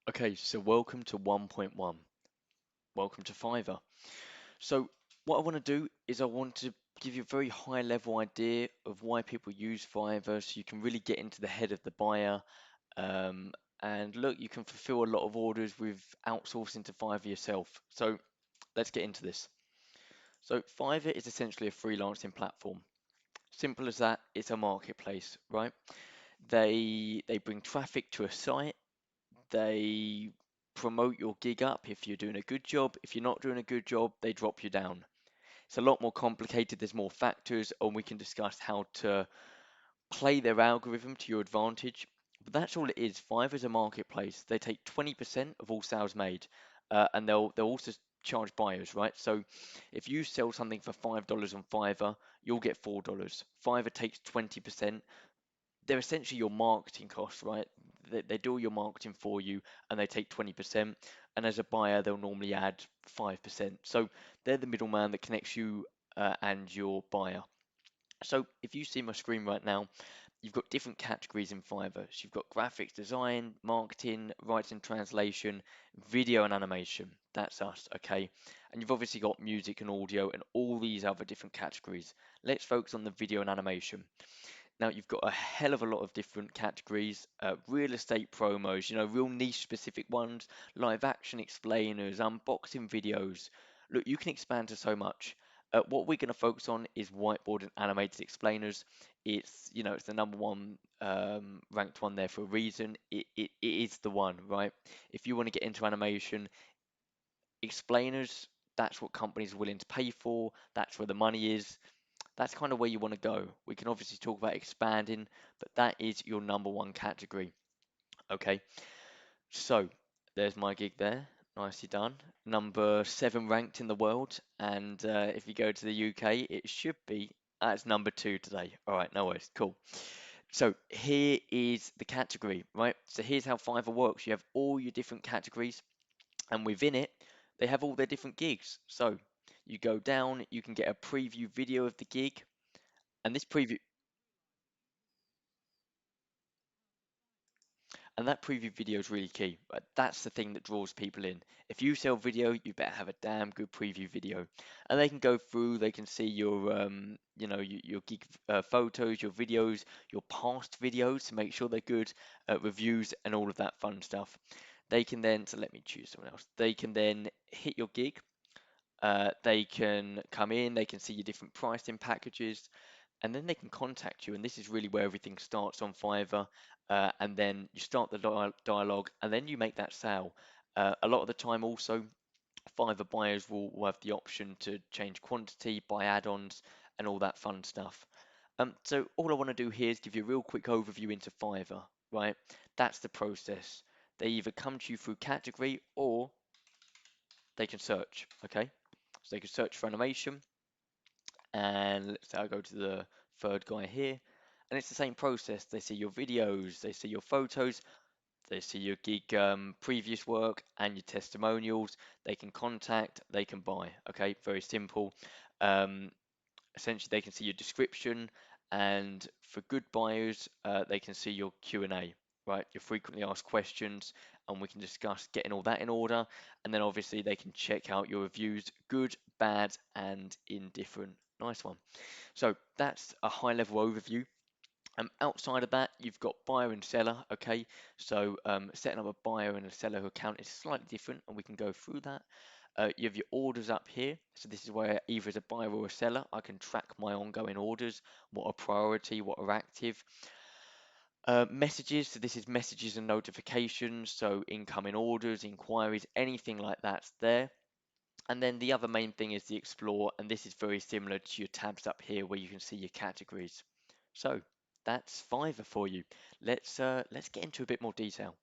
Okay, so welcome to 1.1. Welcome to Fiverr. So what I want to do is I want to give you a very high level idea of why people use Fiverr so you can really get into the head of the buyer. Um, and look, you can fulfill a lot of orders with outsourcing to Fiverr yourself. So let's get into this. So Fiverr is essentially a freelancing platform. Simple as that, it's a marketplace, right? They bring traffic to a site. They promote your gig up if you're doing a good job. If you're not doing a good job, they drop you down. It's a lot more complicated. There's more factors, and we can discuss how to play their algorithm to your advantage. But that's all it is. Fiverr is a marketplace. They take 20% of all sales made, and they'll also charge buyers, right? So if you sell something for $5 on Fiverr, you'll get $4. Fiverr takes 20%. They're essentially your marketing costs, right? They do all your marketing for you and they take 20%. And as a buyer, they'll normally add 5%. So they're the middleman that connects you and your buyer. So if you see my screen right now, you've got different categories in Fiverr. So you've got graphics design, marketing, writing, translation, video and animation. That's us, okay? And you've obviously got music and audio and all these other different categories. Let's focus on the video and animation. Now you've got a hell of a lot of different categories, real estate promos, real niche specific ones, live action explainers, unboxing videos. Look, you can expand to so much. What we're going to focus on is whiteboard and animated explainers. It's the number one ranked one there for a reason. It is the one, right? If you want to get into animation, explainers, that's what companies are willing to pay for. That's where the money is. That's kind of where you want to go. We can obviously talk about expanding, but that is your number one category. Okay, so there's my gig there. Nicely done. Number seven ranked in the world, and if you go to the UK, it should be it's number two today. All right, no worries, cool. So here is the category, right? So here's how Fiverr works. You have all your different categories, and within it, they have all their different gigs. So you go down, you can get a preview video of the gig, and this preview And that preview video is really key. But that's the thing that draws people in. If you sell video, you better have a damn good preview video. And they can go through, they can see your gig photos, your videos, your past videos to make sure they're good, reviews, and all of that fun stuff. They can then, so let me choose someone else. They can then hit your gig. They can come in, they can see your different pricing packages, and then they can contact you. And this is really where everything starts on Fiverr. And then you start the dialogue, and then you make that sale. A lot of the time, also, Fiverr buyers will have the option to change quantity, buy add-ons, and all that fun stuff. So all I want to do here is give you a real quick overview into Fiverr, right? That's the process. They either come to you through category or they can search, okay? So they can search for animation, and let's say I go to the third guy here, and it's the same process. They see your videos, they see your photos, they see your gig previous work and your testimonials. They can contact, they can buy. Okay, very simple. Um, Essentially, they can see your description, and for good buyers, they can see your Q&A, right? Your frequently asked questions, and we can discuss getting all that in order. And then obviously they can check out your reviews, good, bad, and indifferent. Nice one. So that's a high level overview. Outside of that, you've got buyer and seller. Okay, so setting up a buyer and a seller account is slightly different, and we can go through that. You have your orders up here. So this is where either as a buyer or a seller, I can track my ongoing orders, what are priority, what are active. Messages, so this is messages and notifications, so incoming orders, inquiries, anything like that's there. And then the other main thing is the explore, and this is very similar to your tabs up here where you can see your categories. So that's Fiverr for you. Let's get into a bit more detail.